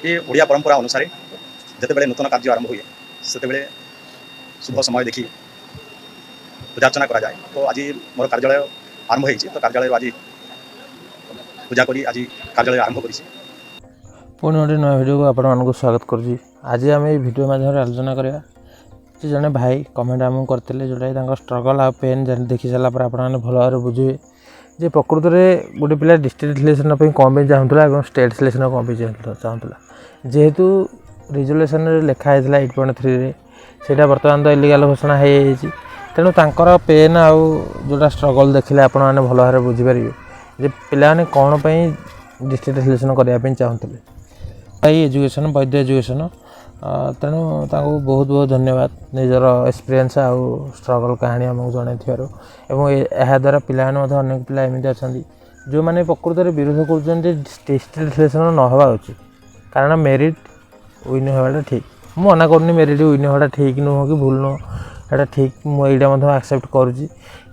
ये ओडिया परंपरा अनुसार जिते नूतन कार्य आरंभ हुए से शुभ समय देखी पूजा अर्चना करा जाए। तो आज मोर कार्यालय आरंभ होती तो कार्यालय आज पूजा करी आज कार्यालय आरंभ करी। पुणी गोटे नया भिडियो को आपको स्वागत करुँच। आज आम ये भिडियो माध्यम आलोचना करा जड़े भाई कमेंट आमको करते जोटा स्ट्रगल आ पेन देखी सारापर आपने भल भाव बुझे जे प्रकृत में गोटे पिला डिस्ट्रिक्ट सिलेक्शन कौन चाहूला और स्टेट सिलेक्शन कौन चाहूला जेहेतु रिजोल्यूशन लिखाई 8.3 से बर्तमान तो इलिगाल घोषणा हो तेणु तांकर पेन आउ जोटा स्ट्रगल देखिले आप भल भाव बुझीपारे जे पिलाने कौन डिस्ट्रिक्ट सिलेक्शन करने चाहूले भाई एजुकेशन वैद्य एजुकेशन तेणु बहुत बहुत धन्यवाद निजर एक्सपीरियंस आउ स्ट्रगल कहानी आमको जन द्वारा पिला अनेक पिला एमती अच्छा जो मैंने प्रकृत में विरोध कर डिस्ट्रिक्ट सिलेक्शन न होगा उचित कारण मेरिट विन होगा ठीक मु मना करनी मेरिट विन होगा ठीक नुह कि भूल नुह एटा ठीक मुझे एक्सेप्ट करुँची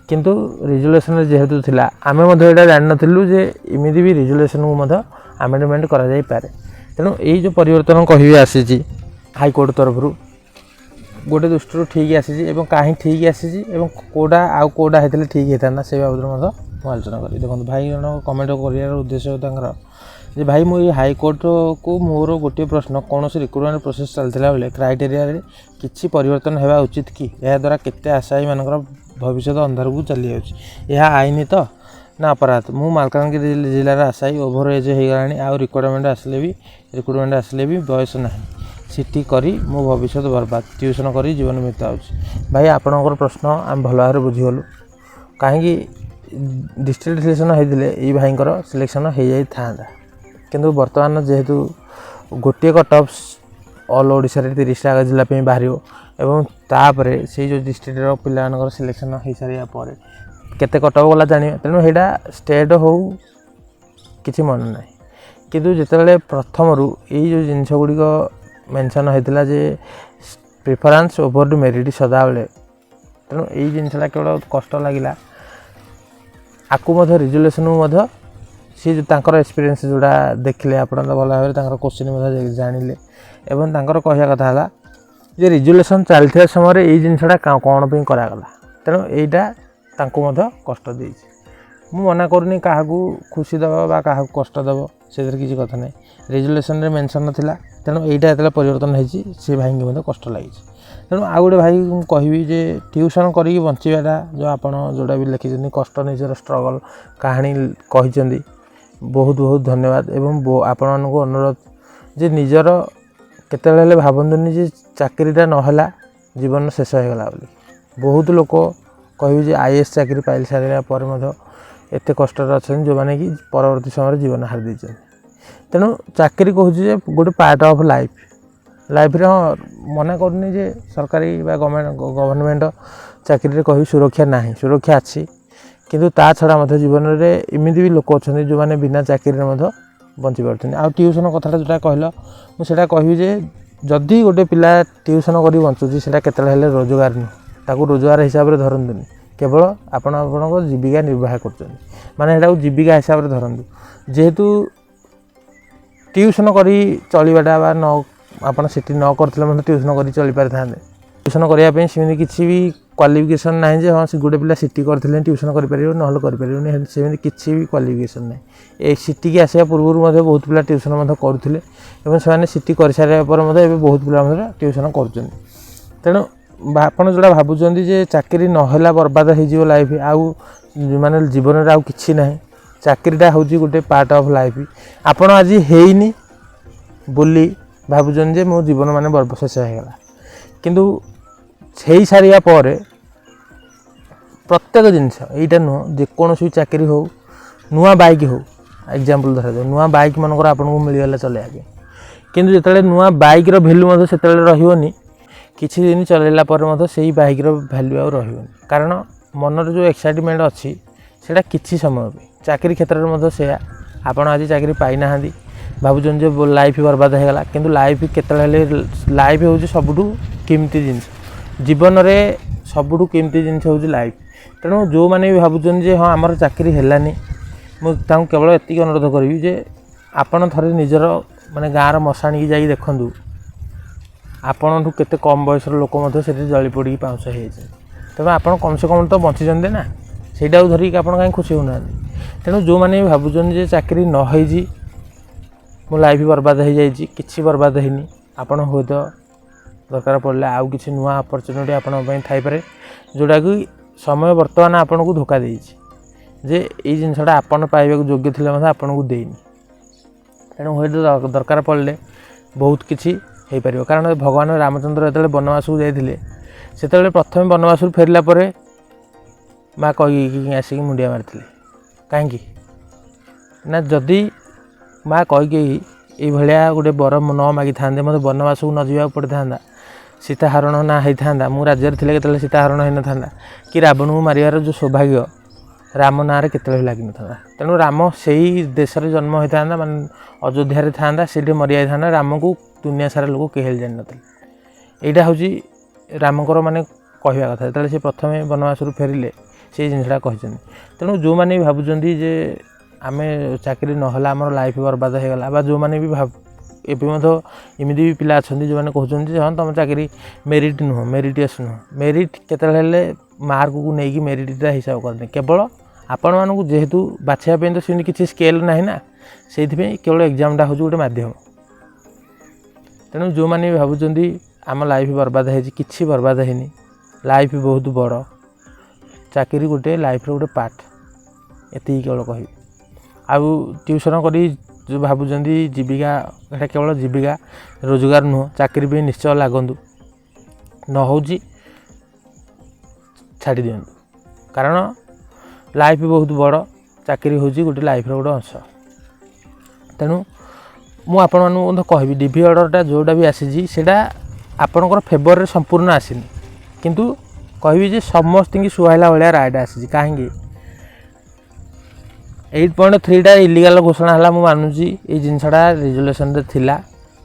किंतु रिजोल्यूशन जेहेतु थिला आमे यहाँ जान नथिलु जे इमिदी भी रिजोल्यूशन को आमेंडमेंट करा जाई पारे। तेणु यही जो परिवर्तन कहि आसी हाईकोर्ट तरफ गोटे दृष्टि ठीक आसी कहीं ठीक आसी कौटा आउ कौटा होता ठीक होता से बाबद मुझे आलोचना करी। देखो भाई जन कमेंट कर उद्देश्य जे भाई मुझे हाईकोर्ट को मोर गोटे प्रश्न कौन रिक्रुटमेंट प्रोसेस चलता बेले क्राइटेरिया किसी परिवर्तन होगा उचित कि यह द्वारा केते आशायी मानकर भविष्य अंधार को चली जाए आईन तो ना अपराध मु मालकानगिरी जिलार आशायी ओभर एज हो गलानी आउ रिक्रुटमेंट आसले भी बयस ना सीटी करी मो भविष्य बर्बाद ट्यूशन करी जीवन बिता भाई आपणकर प्रश्न आम भल भाव बुझीगलु कहीं डिस्ट्रिक्ट सिलेक्शन होते ये भाईंकर सिलेक्शन हो जाई था किंतु बर्तमान जेहेतु गोटे कट ऑफ ऑल ओडिशा 30टा जिला बाहर एवं तापरे से जो डिस्ट्रिक्ट पिला सिलेक्शन हो सारा पर केते कट ऑफ गला जानिए तेणु यहाँ स्टेट हो किसी मन ना किंतु जिते प्रथम रू यही जो जिनस गुड़िक मेंशन होता जे प्रिफरेंस ओवर मेरिट सदाबले तेणु यही जिनसा केवल कष्ट लगिला आपको रिजोल्यूशन सी जो तांकर एक्सपीरियंस जोड़ा देखिले आप तो भल भाव क्वेश्चन जानिले एवं तांकर कहया कथा है जे रिजोल्यूशन चलता समय ये जिनसा कौन पे करागला तेणु यहाँ कष्ट दे मु मना करनी क्या खुशी दबा क्या कष्ट दब से किसी कथा नहीं रिजोल्यूशन मेंशन नाला तेणु यहाँ जो परिवर्तन होती से भाई की कष्ट लगी तेणु आउ गोटे भाई कहि जे ट्यूशन करी बचाटा जो आप जोड़ा भी लिखिं कष्ट निजर स्ट्रगल कहानी कही बहुत बहुत धन्यवाद एवं आपण को अनुरोध जे निजर केते भावतुनि जे चाकरीटा नहला जीवन शेष हो गला बहुत लोक कहि जे आईएएस चाकरी पाइल सारा पर एत कष्ट अच्छा जो मैंने कि परवर्ती समय जीवन हार दे तेणु चाकरी कहूँ गोटे पार्ट ऑफ लाइफ रे हाँ मना करनी जे सरकारी गवर्नमेंट चाकरी कही सुरक्षा ना सुरक्षा अच्छी किंतु ता छड़ा जीवन में इमिदी भी लोक अच्छा जो मैंने बिना चाकरी बंची पार्टी आ ट्यूशन कथा जोटा कहल मुझे कहि जे जदि गोटे पिला ट्यूशन कर बंचुची से रोजगार नुह ताकू रोजगार हिसाब से धरतुनि केवल आपण जीविका निर्वाह कर माने जीविका हिसाब से धरतु जेहेतु ट्यूशन करी चलवाटा बा न आप सीटी न करते ट्यूशन कर चली पारि था ट्यूशन करने से किसी भी क्वालिफिकेशन ना जे हाँ गोटे पिला सीटी करते ट्यूशन कर ना कर किसी भी क्वालिफिकेशन ना ये सीटी की आसा पूर्व बहुत पिला ट्यूशन करुले से सीटी कर सारे बहुत पिला ट्यूशन कर तेणु आप जोड़ा भावुं जे चाकरी नहला बर्बाद हो लाइफ आउ माने जीवन में आउ कि ना चाकरीटा हूँ गोटे पार्ट ऑफ लाइफ आपड़ आज हैनी बोली भावुं जे मो जीवन माने शेष होगा किंतु से सारा पर प्रत्येक जिनस यहाँ नुह जेकोसी चाकरी हो नुआ बाइक हो एग्जांपल धरा जाए नुआ बाइक मनकर आपको मिलगला चलैया किंतु जिते नुआ बाइक भैल्यू से रही किसी दिन चलैला से ही बाइक भैल्यू आ रही कारण मनर जो एक्साइटमेंट अच्छी से किसी समय चाकरी क्षेत्र में से आप आज चाकरी पाई ना भावुं जो लाइफ बर्बाद होगा किंतु लाइफ केतले लाइफ हूँ सबुठू कीमती जिनस जीवन में सबुठू कीमती जिनस हूँ लाइफ तेणु जो मैंने भी भावुं जे हाँ आमर चाकरी है मुझे केवल एति अनुरोध करी जे आपण थरे निजर ମାନେ ଗାଁର ମଶାଣିକି ଯାଇକି ଦେଖନ୍ତୁ, ଆପଣଠୁ କେତେ କମ୍ ବୟସର ଲୋକ ମଧ୍ୟ ସେଠି ଜଳି ପୋଡ଼ିକି ପାଉଁଶ ହେଇଯାଇଛି। ତେଣୁ ଆପଣ କମ୍ ସେ କମ୍ ତ ବଞ୍ଚିଛନ୍ତି ନା, ସେଇଟାକୁ ଧରିକି ଆପଣ କାହିଁକି ଖୁସି ହେଉନାହାନ୍ତି? ତେଣୁ ଯେଉଁମାନେ ବି ଭାବୁଛନ୍ତି ଯେ ଚାକିରି ନ ହେଇଛି, ମୋ ଲାଇଫ୍ ବର୍ବାଦ ହେଇଯାଇଛି, କିଛି ବର୍ବାଦ ହେଇନି, ଆପଣ ହୁଏତ ଦରକାର ପଡ଼ିଲେ ଆଉ କିଛି ନୂଆ ଅପରଚ୍ୟୁନିଟି ଆପଣଙ୍କ ପାଇଁ ଥାଇପାରେ, ଯେଉଁଟାକି ସମୟ ବର୍ତ୍ତମାନ ଆପଣଙ୍କୁ ଧୋକା ଦେଇଛି ଯେ ଏଇ ଜିନିଷଟା ଆପଣ ପାଇବାକୁ ଯୋଗ୍ୟ ଥିଲେ ମଧ୍ୟ ଆପଣଙ୍କୁ ଦେଇନି। ତେଣୁ ହୁଏତ ଦରକାର ପଡ଼ିଲେ ବହୁତ କିଛି ହେଇପାରିବ। କାରଣ ଭଗବାନ ରାମଚନ୍ଦ୍ର ଯେତେବେଳେ ବନବାସକୁ ଯାଇଥିଲେ, ସେତେବେଳେ ପ୍ରଥମେ ବନବାସରୁ ଫେରିଲା ପରେ ମା କୈକେୟୀ ଆସିକି ମୁଣ୍ଡିଆ ମାରିଥିଲେ। କାହିଁକି ନା, ଯଦି ମା କୈକେୟୀ ଏଇଭଳିଆ ଗୋଟେ ବର ନ ମାଗିଥାନ୍ତେ, ମୋତେ ବନବାସକୁ ନ ଯିବାକୁ ପଡ଼ିଥାନ୍ତା, ସୀତାହରଣ ନା ହେଇଥାନ୍ତା, ମୁଁ ରାଜ୍ୟରେ ଥିଲେ କେତେବେଳେ ସୀତାହରଣ ହେଇନଥାନ୍ତା, କି ରାବଣକୁ ମାରିବାର ଯେଉଁ ସୌଭାଗ୍ୟ ରାମ ନାଁରେ କେତେବେଳେ ବି ଲାଗିନଥାନ୍ତା। ତେଣୁ ରାମ ସେଇ ଦେଶରେ ଜନ୍ମ ହୋଇଥାନ୍ତା, ମାନେ ଅଯୋଧ୍ୟାରେ ଥାନ୍ତା, ସେଇଠି ମରିଯାଇଥାନ୍ତା, ରାମକୁ ଦୁନିଆ ସାରା ଲୋକ କେହି ହେଲେ ଜାଣିନଥିଲେ। ଏଇଟା ହେଉଛି ରାମଙ୍କର ମାନେ କହିବା କଥା। ଯେତେବେଳେ ସେ ପ୍ରଥମେ ବନବାସରୁ ଫେରିଲେ ସେଇ ଜିନିଷଟା କହିଛନ୍ତି। ତେଣୁ ଯେଉଁମାନେ ବି ଭାବୁଛନ୍ତି ଯେ ଆମେ ଚାକିରି ନହେଲା ଆମର ଲାଇଫ୍ ବର୍ବାଦ ହେଇଗଲା, ବା ଯେଉଁମାନେ ବି ଏବେ ମଧ୍ୟ ଏମିତି ବି ପିଲା ଅଛନ୍ତି ଯେଉଁମାନେ କହୁଛନ୍ତି ଯେ ହଁ ତୁମ ଚାକିରି ମେରିଟ୍ ନୁହଁ, ମେରିଟିୟସ୍ ନୁହଁ। ମେରିଟ୍ କେତେବେଳେ ହେଲେ ମାର୍କକୁ ନେଇକି ମେରିଟ୍ଟା ହିସାବ କରିନି। କେବଳ ଆପଣମାନଙ୍କୁ ଯେହେତୁ ବାଛିବା ପାଇଁ ତ ସେମିତି କିଛି ସ୍କେଲ୍ ନାହିଁ ନା, ସେଇଥିପାଇଁ କେବଳ ଏକ୍ଜାମ୍ଟା ହେଉଛି ଗୋଟେ ମାଧ୍ୟମ। ତେଣୁ ଯେଉଁମାନେ ବି ଭାବୁଛନ୍ତି ଆମ ଲାଇଫ୍ ବର୍ବାଦ ହେଇଛି, କିଛି ବର୍ବାଦ ହେଇନି। ଲାଇଫ୍ ବହୁତ ବଡ଼, ଚାକିରି ଗୋଟେ ଲାଇଫ୍ର ଗୋଟେ ପାର୍ଟ, ଏତିକି କେବଳ କହିବି। ଆଉ ଟ୍ୟୁସନ୍ କରି ଯେଉଁ ଭାବୁଛନ୍ତି ଜୀବିକା, ଏଇଟା କେବଳ ଜୀବିକା, ରୋଜଗାର ନୁହଁ। ଚାକିରି ପାଇଁ ନିଶ୍ଚୟ ଲାଗନ୍ତୁ, ନ ହେଉଛି ଛାଡ଼ି ଦିଅନ୍ତୁ। କାରଣ ଲାଇଫ୍ ବହୁତ ବଡ଼, ଚାକିରି ହେଉଛି ଗୋଟେ ଲାଇଫ୍ର ଗୋଟେ ଅଂଶ। ତେଣୁ ମୁଁ ଆପଣମାନଙ୍କୁ ମଧ୍ୟ କହିବି, ଡିଭି ଅର୍ଡ଼ରଟା ଯେଉଁଟା ବି ଆସିଛି ସେଇଟା ଆପଣଙ୍କର ଫେଭରରେ ସମ୍ପୂର୍ଣ୍ଣ ଆସିନି, କିନ୍ତୁ କହିବି ଯେ ସମସ୍ତଙ୍କୁ ସୁହାଇଲା ଭଳିଆ ରାୟଟା ଆସିଛି। କାହିଁକି 8.3ଟା ଇଲିଗାଲ ଘୋଷଣା ହେଲା, ମୁଁ ମାନୁଛି ଏଇ ଜିନିଷଟା ରେଜୁଲେସନରେ ଥିଲା।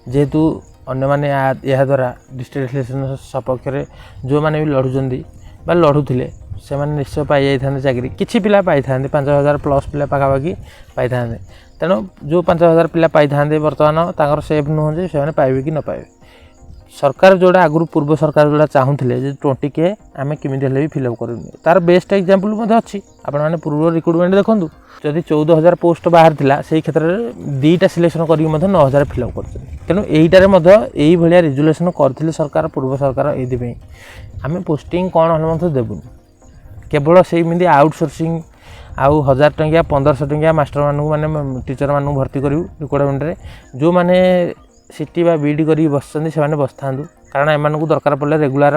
ଯେହେତୁ ଅନ୍ୟମାନେ ଏହା ଦ୍ୱାରା ଡିଷ୍ଟ୍ରିକ୍ଟ ଇଲେକ୍ସନ୍ ସପକ୍ଷରେ ଯେଉଁମାନେ ବି ଲଢ଼ୁଛନ୍ତି ବା ଲଢ଼ୁଥିଲେ, ସେମାନେ ନିଶ୍ଚୟ ପାଇଯାଇଥାନ୍ତେ ଚାକିରି। କିଛି ପିଲା ପାଇଥାନ୍ତେ, 5,000 ପ୍ଲସ୍ ପିଲା ପାଖାପାଖି ପାଇଥାନ୍ତେ। ତେଣୁ ଯେଉଁ 5,000 ପିଲା ପାଇଥାନ୍ତେ ବର୍ତ୍ତମାନ ତାଙ୍କର ସେଫ୍ ନୁହଁ ଯେ ସେମାନେ ପାଇବେ କି ନ ପାଇବେ। ସରକାର ଯେଉଁଟା ଆଗରୁ ପୂର୍ବ ସରକାର ଯେଉଁଟା ଚାହୁଁଥିଲେ ଯେ 20K ଆମେ କେମିତି ହେଲେ ବି ଫିଲ୍ଅପ୍ କରିବୁନି, ତା'ର ବେଷ୍ଟ ଏକ୍ଜାମ୍ପଲ୍ ମଧ୍ୟ ଅଛି। ଆପଣମାନେ ପୂର୍ବ ରିକ୍ରୁଟମେଣ୍ଟ ଦେଖନ୍ତୁ, ଯଦି 14,000 ପୋଷ୍ଟ ବାହାରିଥିଲା, ସେଇ କ୍ଷେତ୍ରରେ 2ଟା ସିଲେକ୍ସନ୍ କରିକି ମଧ୍ୟ 9,000 ଫିଲ୍ଅପ୍ କରିଛନ୍ତି। ତେଣୁ ଏଇଟାରେ ମଧ୍ୟ ଏଇଭଳିଆ ରେଜୁଲେସନ୍ କରିଥିଲେ ସରକାର, ପୂର୍ବ ସରକାର। ଏଇଥିପାଇଁ ଆମେ ପୋଷ୍ଟିଂ କ'ଣ ହେଲେ ମଧ୍ୟ ଦେବୁନି, କେବଳ ସେଇମିତି ଆଉଟସୋର୍ସିଂ ଆଉ 1,000 ଟଙ୍କିଆ 1,500 ଟଙ୍କିଆ ମାଷ୍ଟରମାନଙ୍କୁ, ମାନେ ଟିଚରମାନଙ୍କୁ ଭର୍ତ୍ତି କରିବୁ ରିକ୍ରୁଟମେଣ୍ଟରେ। ଯେଉଁମାନେ ସିଟି ବା ବିଇଡ଼ି କରିକି ବସିଛନ୍ତି ସେମାନେ ବସିଥାନ୍ତୁ, କାରଣ ଏମାନଙ୍କୁ ଦରକାର ପଡ଼ିଲେ ରେଗୁଲାର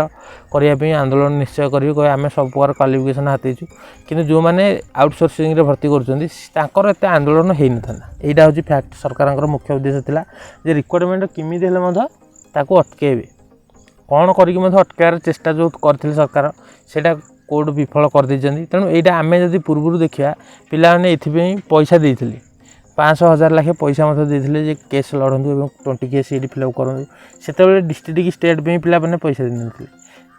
କରିବା ପାଇଁ ଆନ୍ଦୋଳନ ନିଶ୍ଚୟ କରିବେ, କହିବେ ଆମେ ସବୁ ପ୍ରକାର କ୍ୱାଲିଫିକେସନ୍ ହାତେଇଛୁ। କିନ୍ତୁ ଯେଉଁମାନେ ଆଉଟସୋର୍ସିଂରେ ଭର୍ତ୍ତି କରୁଛନ୍ତି ତାଙ୍କର ଏତେ ଆନ୍ଦୋଳନ ହେଇନଥାନ୍ତା। ଏଇଟା ହେଉଛି ଫ୍ୟାକ୍ଟ। ସରକାରଙ୍କର ମୁଖ୍ୟ ଉଦ୍ଦେଶ୍ୟ ଥିଲା ଯେ ରିକ୍ରୁଟମେଣ୍ଟ କେମିତି ହେଲେ ମଧ୍ୟ ତାକୁ ଅଟକାଇବେ। କ'ଣ କରିକି ମଧ୍ୟ ଅଟକାଇବାର ଚେଷ୍ଟା ଯେଉଁ କରିଥିଲେ ସରକାର, ସେଇଟା କୋର୍ଟ ବିଫଳ କରିଦେଇଛନ୍ତି। ତେଣୁ ଏଇଟା ଆମେ ଯଦି ପୂର୍ବରୁ ଦେଖିବା, ପିଲାମାନେ ଏଥିପାଇଁ ପଇସା ଦେଇଥିଲେ, 500, 1,000 ଲେଖାଏଁ ପଇସା ମଧ୍ୟ ଦେଇଥିଲେ ଯେ କେସ୍ ଲଢ଼ନ୍ତୁ ଏବଂ 20K ସିଟ୍ ଫିଲ୍ଅପ୍ କରନ୍ତୁ। ସେତେବେଳେ ଡିଷ୍ଟ୍ରିକ୍ଟ କି ଷ୍ଟେଟ୍ ପାଇଁ ପିଲାମାନେ ପଇସା ଦେଇନଥିଲେ।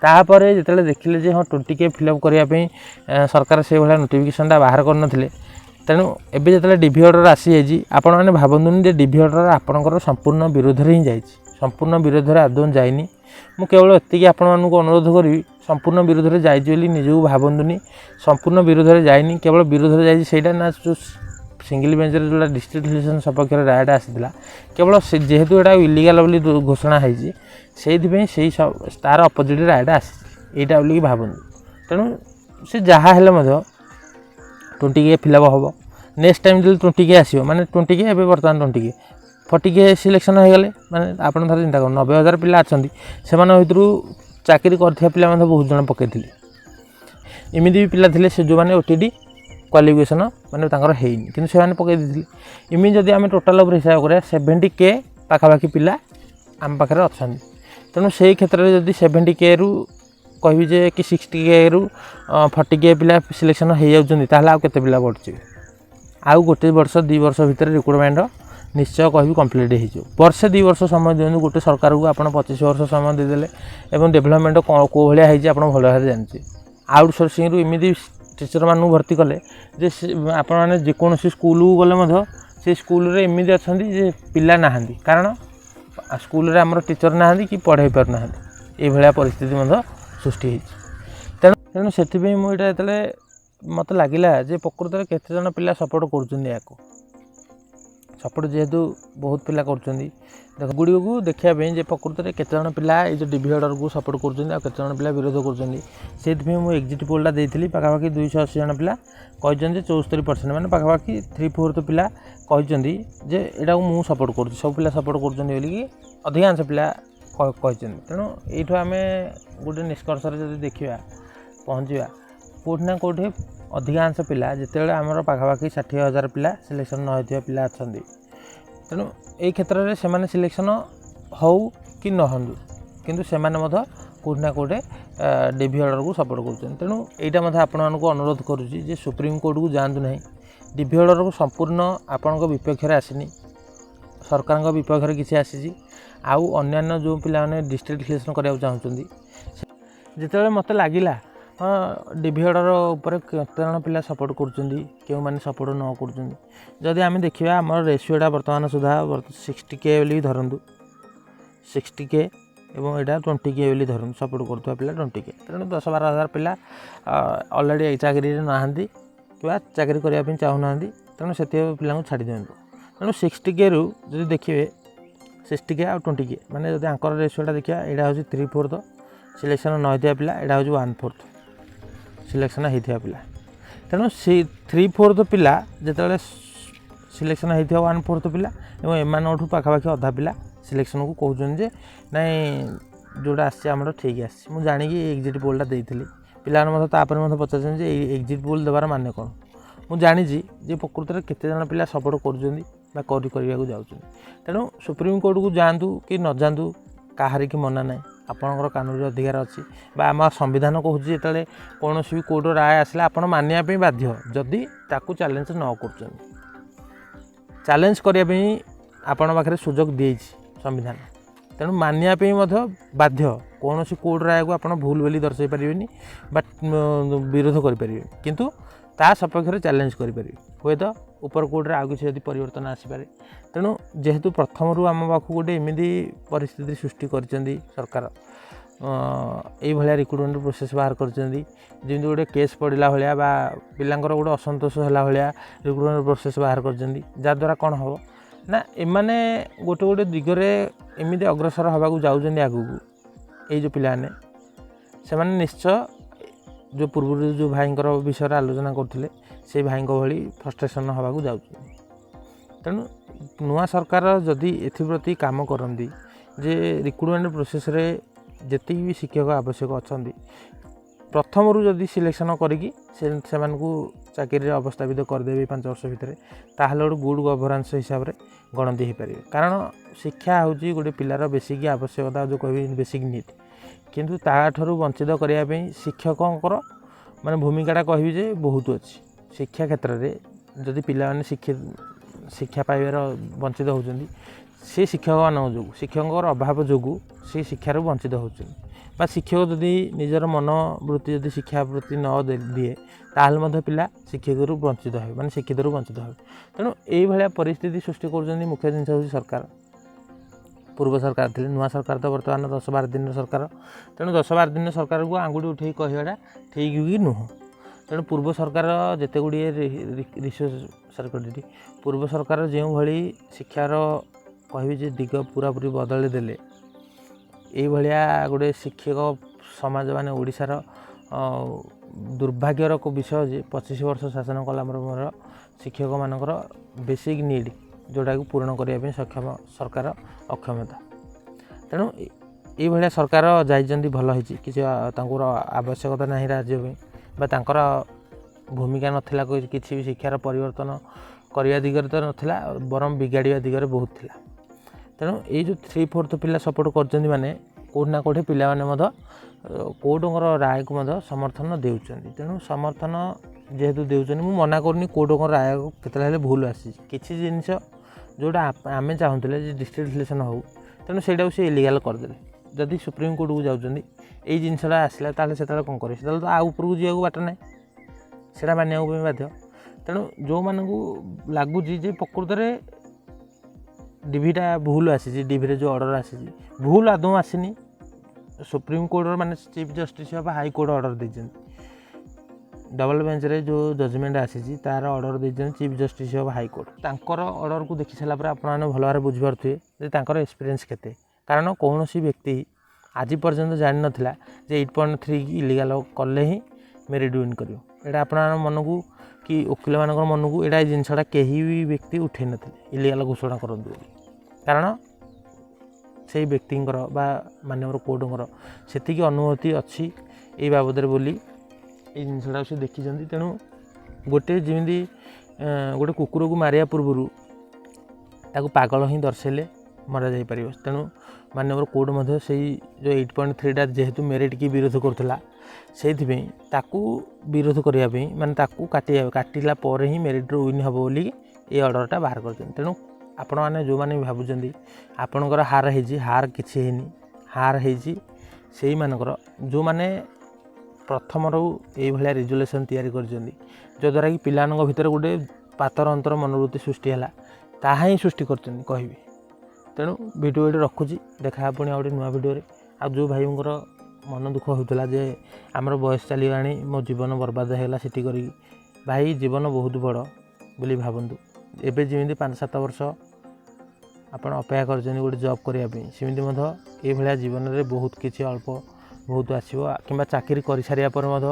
ତାପରେ ଯେତେବେଳେ ଦେଖିଲେ ଯେ ହଁ 20K ଫିଲ୍ଅପ୍ କରିବା ପାଇଁ ସରକାର ସେଇଭଳିଆ ନୋଟିଫିକେସନ୍ଟା ବାହାର କରିନଥିଲେ, ତେଣୁ ଏବେ ଯେତେବେଳେ ଡିଭି ଅର୍ଡ଼ର ଆସିଯାଇଛି, ଆପଣମାନେ ଭାବନ୍ତୁନି ଯେ ଡିଭି ଅର୍ଡ଼ର ଆପଣଙ୍କର ସମ୍ପୂର୍ଣ୍ଣ ବିରୋଧରେ ହିଁ ଯାଇଛି। ସମ୍ପୂର୍ଣ୍ଣ ବିରୋଧରେ ଆଦୌ ଯାଇନି। ମୁଁ କେବଳ ଏତିକି ଆପଣମାନଙ୍କୁ ଅନୁରୋଧ କରିବି, ସମ୍ପୂର୍ଣ୍ଣ ବିରୋଧରେ ଯାଇଛି ବୋଲି ନିଜକୁ ଭାବନ୍ତୁନି। ସମ୍ପୂର୍ଣ୍ଣ ବିରୋଧରେ ଯାଇନି, କେବଳ ବିରୋଧରେ ଯାଇଛି ସେଇଟା ନା, ଯେଉଁ ସିଙ୍ଗଲ ବେଞ୍ଚରେ ଯେଉଁଟା ଡିଷ୍ଟ୍ରିକ୍ଟ ଇଲେକ୍ସନ୍ ସପକ୍ଷରେ ରାୟଟା ଆସିଥିଲା, କେବଳ ସେ ଯେହେତୁ ଏଇଟା ଇଲିଗାଲ ବୋଲି ଘୋଷଣା ହେଇଛି, ସେଇଥିପାଇଁ ତା'ର ଅପୋଜିଟ୍ ରାୟଟା ଆସିଛି, ଏଇଟା ବୋଲିକି ଭାବନ୍ତୁ। ତେଣୁ ସେ ଯାହା ହେଲେ ମଧ୍ୟ 20K ଫିଲ୍ଅପ୍ ହେବ। ନେକ୍ସଟ ଟାଇମ୍ ଯଦି 20K ଆସିବ, ମାନେ 20K ଏବେ ବର୍ତ୍ତମାନ 20K 40K ସିଲେକ୍ସନ୍ ହେଇଗଲେ, ମାନେ ଆପଣ ଥରେ ଚିନ୍ତା କରନ୍ତୁ, 90,000 ପିଲା ଅଛନ୍ତି, ସେମାନଙ୍କ ଭିତରୁ ଚାକିରି କରିଥିବା ପିଲା ମଧ୍ୟ ବହୁତ ଜଣ ପକାଇଥିଲେ। ଏମିତି ବି ପିଲା ଥିଲେ ସେ ଯେଉଁମାନେ OTT କ୍ୱାଲିଫିକେସନ୍ ମାନେ ତାଙ୍କର ହେଇନି, କିନ୍ତୁ ସେମାନେ ପକାଇ ଦେଇଥିଲେ। ଏମିତି ଯଦି ଆମେ ଟୋଟାଲ୍ ଉପରେ ହିସାବ କରିବା, 70K ପାଖାପାଖି ପିଲା ଆମ ପାଖରେ ଅଛନ୍ତି। ତେଣୁ ସେଇ କ୍ଷେତ୍ରରେ ଯଦି 70Kରୁ କହିବି ଯେ କି 60Kରୁ 40K ପିଲା ସିଲେକ୍ସନ୍ ହେଇଯାଉଛନ୍ତି, ତାହେଲେ ଆଉ କେତେ ପିଲା ବଢ଼ିଯିବେ? ଆଉ 1 ବର୍ଷ 2 ବର୍ଷ ଭିତରେ ରିକ୍ରୁଟମେଣ୍ଟ ନିଶ୍ଚୟ କହିବି କମ୍ପ୍ଲିଟ୍ ହେଇଯିବ। ବର୍ଷେ 2 ବର୍ଷ ସମୟ ଦିଅନ୍ତୁ ଗୋଟେ ସରକାରକୁ। ଆପଣ 25 ବର୍ଷ ସମୟ ଦେଇଦେଲେ ଏବଂ ଡେଭଲପମେଣ୍ଟ କେଉଁ ଭଳିଆ ହେଇଛି ଆପଣ ଭଲ ଭାବରେ ଜାଣିଥିବେ। ଆଉଟସୋର୍ସିଂରୁ ଏମିତି ଟିଚରମାନଙ୍କୁ ଭର୍ତ୍ତି କଲେ ଯେ ଆପଣମାନେ ଯେକୌଣସି ସ୍କୁଲକୁ ଗଲେ ମଧ୍ୟ से स्कूल रे एमती अच्छा जे पिला नहांती कारण स्कूल रे आमर टीचर नहांती कि पढ़ाई पार नहांती ये भाया परिस्थिति सृष्टि तेणु तेणु से मुझे मत लगिला जे प्रकृत में केते जन पिला सपोर्ट कर सपोर्ट जेहेतु बहुत पिला कर गुड़ी को देखापी जे प्रकृत में केते जन पिला ये डीवी ऑर्डर को सपोर्ट कर पिला विरोध कर मुझे एग्जिट पोलटा देती पाखापाखि 280 जन पिला कहते 74% मैंने पाखापाखि 3/4 पिला कहते जे यहाँ मुझे सपोर्ट कर सब पिला सपोर्ट कर अधिकांश पिला कहते तेणु ये आम गोटे निष्कर्ष जब देखा पहुँचा कौटि ना कौटि अधिकांश पिला जिते आमर पाखापाखि 60,000 पिला सिलेक्शन न होता पिला अच्छा तेणु ये क्षेत्र में से सिलेक्शन हो कि न हूँ किंतु से कौटि ना कौटे डीवी ऑर्डर को सपोर्ट कर तेणु यहाँ आपको अनुरोध करुँची सुप्रीम कोर्ट को जातु ना डीवी ऑर्डर को संपूर्ण आपण विपक्ष आसनी सरकार विपक्ष किसी आसी आउ अन्य जो पिला डिस्ट्रिक्ट सिलेक्शन करने चाहते जिते मत लगिला हाँ डीवी ऑर्डर उपर केते जन पिला सपोर्ट कर सपोर्ट न कर आम देखा आम रेसीोटा बर्तमान सुधा 60K बोली धरतु 60K और यहाँ 20K बोली धरतु सपोर्ट करुवा पिला 20K तेणु 10-12 हज़ार पिला अलरेडी चाकरी नहांती कि चाकरी करने चाहूना तेणु से पिला छाड़ दिंतु तेणु 60K रु जो देखिए 60K आ 20K माने जब आंकर रेसीोटा देखा यहाँ हूँ 3/4 सिलेक्शन न होता पिला यहाँ हूँ 1/4 सिलेक्शन होता पिला तेणु से 3/4 पिला जिते सिलेक्शन होता 1/4 पिला और एम पाखापाखि अधा पिला सिलेक्शन को कहते नाई जोटा आम ठीक आसी जाणी एग्जिट पोलटा देती पिलाने पचार एग्जिट पोल देवार माने कौन मुझे जानी जे प्रकृत में केते जन पिला सपोर्ट कर जाऊँ तेणु सुप्रीम कोर्ट को जातु कि न जातु कहार की मना ना आपणकर कानूनी अधिकार अच्छी आम संविधान कहूँ जिते कौन भी कोर्ट राय आसला आप मानिया बाध्य जदि ताकू चैलेंज न कर चैलेंज करने आपण पाखे सुजोग दी संविधान तेणु मानिया बाध्य कौन सी कोर्ट राय को आप भूल बोली दर्शाई पारे विरोध करें किंतु ता सपक्ष चैलेंज करें हे तो ऊपर कोर्टे आगे किसी परिवर्तन आसपे तेणु जेहेतु प्रथम रू आम पाक गोटे एमती परिस्थिति सृष्टि कर सरकार ये रिक्रुटमेंट प्रोसेस बाहर करमी गोटे केस पड़ा भाया पिलांकर गोटे असंतोष है भाया रिक्रुटमेंट प्रोसेस बाहर कर जद्वारा कौन हम ना एमाने गोटे गोटे दिगरे एमती अग्रसर होगा जाऊँ आगू ये जो पिलाने से निश्चय जो पूर्व जो भाई विषय आलोचना करते से भाई भाई फ्रस्ट्रेशन होगा जाऊँ तेणु नुआ सरकार जदि एप्रति काम करती जे रिक्रुटमेंट प्रोसेस रे जति भी शिक्षक आवश्यक अच्छा प्रथम रू जदि सिलेक्शन करी चाकरी अवस्थापित करदे 5 वर्ष भितर ताहले गोटे गुड गभर्नेंस हिसाब से गणति हो पारे कारण शिक्षा हूँ गोटे पिलार बेसिक आवश्यकता जो कह बेसिक नीड किंतु ताठू वंचित करने शिक्षकों माने भूमिकाटा कह बहुत अच्छी शिक्षा क्षेत्र में जदि पिला शिक्षा पाइबार वंचित होती से शिक्षक मान जो शिक्षकों अभाव जो से शिक्षार वंचित होती शिक्षक जदि निजर मनोवृत्ति जदि शिक्षा प्रति न दिए ताल पिला शिक्षक वंचित हो माने शिक्षित वंचित हो तेणु ये परिस्थिति सृष्टि कर मुख्य जिन हूँ सरकार पूर्व सरकार थी नुआ सरकार तो बर्तमान 10-12 दिन सरकार तेणु 10-12 दिन सरकार को आंगुठी उठे कहवाटा ठीक कि नुह तेणु पूर्व सरकार जिते गुड़िए रिसोर्स सरकार पूर्व सरकार जो भाई शिक्षार कह दिग पूरा पूरी बदल देले ये गोटे शिक्षक समाज माने ओडिशार दुर्भाग्यर विषय जे 25 वर्ष शासन कला मोर शिक्षक मानकर बेसिक नीड जोटा को पूरण करने सक्षम सरकार अक्षमता तेणु ये सरकार जाइए भल हो किसी आवश्यकता ना राज्य में भूमिका नाला किसी भी शिक्षार परिवर्तन करने दिगरे तो नाला बरम बिगाड़ा दिगरे बहुत थिला तेणु ये जो 3/4 पिला सपोर्ट कर माने कौटि ना कौटि पिला कोर्टर राय को समर्थन देउछन तेणु समर्थन जेहेतु देउछन मु मना करनी कोर्टर राय केतले भूल आसी किसी जिनस जोटा आम चाहूले डिस्ट्रिक्ट सिलेक्शन हो तेणु से सी इलीगल करदे जदि सुप्रीम कोर्ट को जाऊँ ये जिनसा आसला से कौन करे तो आ ऊपर को जावाक बाट ना से मानिया बाध्य ତେଣୁ ଯେଉଁମାନଙ୍କୁ ଲାଗୁଛି ଯେ ପ୍ରକୃତରେ ଡିଭିଟା ଭୁଲ ଆସିଛି, ଡିଭିରେ ଯେଉଁ ଅର୍ଡ଼ର ଆସିଛି ଭୁଲ ଆଦୌ ଆସିନି, ସୁପ୍ରିମକୋର୍ଟର ମାନେ chief justice of high court order ଦେଇଛନ୍ତି, ଡବଲ୍ ବେଞ୍ଚରେ ଯେଉଁ ଜଜମେଣ୍ଟ ଆସିଛି ତାର ଅର୍ଡ଼ର ଦେଇଛନ୍ତି ଚିଫ୍ ଜଷ୍ଟିସ୍ ଅଫ୍ ହାଇକୋର୍ଟ। ତାଙ୍କର ଅର୍ଡ଼ରକୁ ଦେଖି ସାରିଲା ପରେ ଆପଣମାନେ ଭଲ ଭାବରେ ବୁଝିପାରୁଥିବେ ଯେ ତାଙ୍କର ଏକ୍ସପିରିଏନ୍ସ କେତେ। କାରଣ କୌଣସି ବ୍ୟକ୍ତି ଆଜି ପର୍ଯ୍ୟନ୍ତ ଜାଣିନଥିଲା ଯେ 8.3 କି ଇଲିଗାଲ କଲେ ହିଁ ମେରିଟ୍ ୱିନ୍ କରିବ। ଏଇଟା ଆପଣମାନଙ୍କ ମନକୁ କି ଓକିଲମାନଙ୍କର ମନକୁ ଏଇଟା ଏ ଜିନିଷଟା କେହି ବି ବ୍ୟକ୍ତି ଉଠେଇ ନଥିଲେ ଇଲିଗାଲ ଘୋଷଣା କରନ୍ତୁ ବୋଲି। କାରଣ ସେଇ ବ୍ୟକ୍ତିଙ୍କର ବା ମାନ୍ୟବର କୋର୍ଟଙ୍କର ସେତିକି ଅନୁଭୂତି ଅଛି ଏଇ ବାବଦରେ ବୋଲି ଏଇ ଜିନିଷଟାକୁ ସେ ଦେଖିଛନ୍ତି। ତେଣୁ ଗୋଟେ ଯେମିତି ଗୋଟେ କୁକୁରକୁ ମାରିବା ପୂର୍ବରୁ ତାକୁ ପାଗଳ ହିଁ ଦର୍ଶାଇଲେ ମରାଯାଇପାରିବ। ତେଣୁ ମାନ୍ୟବର କୋର୍ଟ ମଧ୍ୟ ସେଇ ଯେଉଁ 8.3ଟା ଯେହେତୁ ମେରିଟ୍ କି ବିରୋଧ କରୁଥିଲା, ସେଇଥିପାଇଁ ତାକୁ ବିରୋଧ କରିବା ପାଇଁ ମାନେ ତାକୁ କାଟିଲା ପରେ ହିଁ ମେରିଟ୍ରୁ ୱିନ୍ ହେବ ବୋଲି ଏଇ ଅର୍ଡ଼ରଟା ବାହାର କରିଛନ୍ତି। ତେଣୁ ଆପଣମାନେ ଯେଉଁମାନେ ବି ଭାବୁଛନ୍ତି ଆପଣଙ୍କର ହାର ହେଇଛି, ହାର କିଛି ହେଇନି, ହାର ହେଇଛି ସେଇମାନଙ୍କର ଯେଉଁମାନେ ପ୍ରଥମରୁ ଏଇଭଳିଆ ରେଜୁଲେସନ୍ ତିଆରି କରିଛନ୍ତି, ଯଦ୍ୱାରା କି ପିଲାମାନଙ୍କ ଭିତରେ ଗୋଟେ ପାତର ଅନ୍ତର ମନୋବୃତ୍ତି ସୃଷ୍ଟି ହେଲା, ତାହା ହିଁ ସୃଷ୍ଟି କରିଛନ୍ତି କହିବି। ତେଣୁ ଭିଡ଼ିଓ ଏଠି ରଖୁଛି, ଦେଖା ପୁଣି ଆଉ ଗୋଟେ ନୂଆ ଭିଡ଼ିଓରେ। ଆଉ ଯେଉଁ ଭାଇଙ୍କର ମନ ଦୁଃଖ ହେଉଥିଲା ଯେ ଆମର ବୟସ ଚାଲିଗଲାଣି, ମୋ ଜୀବନ ବର୍ବାଦ ହେଇଗଲା ସେଠି କରିକି, ଭାଇ ଜୀବନ ବହୁତ ବଡ଼ ବୋଲି ଭାବନ୍ତୁ। ଏବେ ଯେମିତି 5-7 ବର୍ଷ ଆପଣ ଅପେକ୍ଷା କରିଛନ୍ତି ଗୋଟେ ଜବ୍ କରିବା ପାଇଁ, ସେମିତି ମଧ୍ୟ ଏଇଭଳିଆ ଜୀବନରେ ବହୁତ କିଛି ଅଳ୍ପ ବହୁତ ଆସିବ, କିମ୍ବା ଚାକିରି କରିସାରିବା ପରେ ମଧ୍ୟ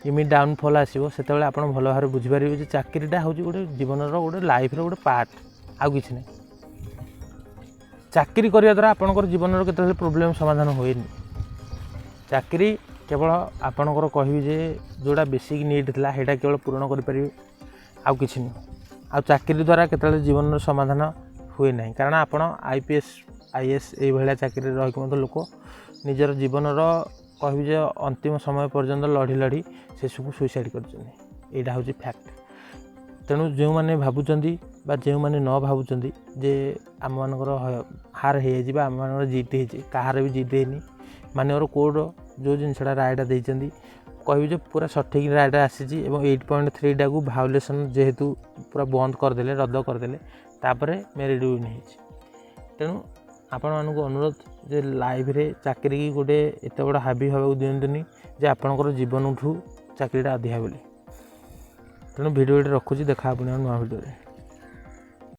ଏମିତି ଡାଉନଫଲ୍ ଆସିବ। ସେତେବେଳେ ଆପଣ ଭଲ ଭାବରେ ବୁଝିପାରିବେ ଯେ ଚାକିରିଟା ହେଉଛି ଗୋଟେ ଜୀବନର ଗୋଟେ ଲାଇଫ୍ର ଗୋଟେ ପାର୍ଟ, ଆଉ କିଛି ନାହିଁ। ଚାକିରି କରିବା ଦ୍ୱାରା ଆପଣଙ୍କର ଜୀବନର କେତେବେଳେ ପ୍ରୋବ୍ଲେମ୍ ସମାଧାନ ହୁଏନି। ଚାକିରି କେବଳ ଆପଣଙ୍କର କହିବି ଯେ ଯେଉଁଟା ବେସିକ୍ ନିଡ୍ ଥିଲା ସେଇଟା କେବଳ ପୂରଣ କରିପାରିବେ, ଆଉ କିଛି ନୁହେଁ। ଆଉ ଚାକିରି ଦ୍ୱାରା କେତେବେଳେ ଜୀବନର ସମାଧାନ ହୁଏ ନାହିଁ। କାରଣ ଆପଣ IPS IAS ଏଇଭଳିଆ ଚାକିରିରେ ରହିକି ମଧ୍ୟ ଲୋକ ନିଜର ଜୀବନର କହିବି ଯେ ଅନ୍ତିମ ସମୟ ପର୍ଯ୍ୟନ୍ତ ଲଢ଼ି ଶେଷକୁ ସୁଇସାଇଡ଼୍ କରିଛନ୍ତି। ଏଇଟା ହେଉଛି ଫ୍ୟାକ୍ଟ। ତେଣୁ ଯେଉଁମାନେ ଭାବୁଛନ୍ତି ବା ଯେଉଁମାନେ ନ ଭାବୁଛନ୍ତି ଯେ ଆମମାନଙ୍କର ହାର ହେଇଯାଇଛି ବା ଆମମାନଙ୍କର ଜିତ୍ ହେଇଛି, କାହାର ବି ଜିତ୍ ହେଇନି। ମାନ୍ୟବର କୋର୍ଟ ଯେଉଁ ଜିନିଷଟା ରାୟଟା ଦେଇଛନ୍ତି କହିବି ଯେ ପୁରା ସଠିକ୍ ରାୟଟା ଆସିଛି, ଏବଂ 8.3ଟାକୁ ଭାଉଲେସନ୍ ଯେହେତୁ ପୁରା ବନ୍ଦ କରିଦେଲେ, ରଦ୍ଦ କରିଦେଲେ, ତାପରେ ମେରିଟ୍ ୱିନ୍ ହେଇଛି। ତେଣୁ ଆପଣମାନଙ୍କୁ ଅନୁରୋଧ ଯେ ଲାଇଫ୍ରେ ଚାକିରିକି ଗୋଟେ ଏତେ ବଡ଼ ହାବି ହେବାକୁ ଦିଅନ୍ତୁନି ଯେ ଆପଣଙ୍କର ଜୀବନଠୁ ଚାକିରିଟା ଅଧିକା ବୋଲି। ତେଣୁ ଭିଡ଼ିଓ ଏଠି ରଖୁଛି, ଦେଖା ପୁଣି ନୂଆ ଭିଡ଼ିଓରେ।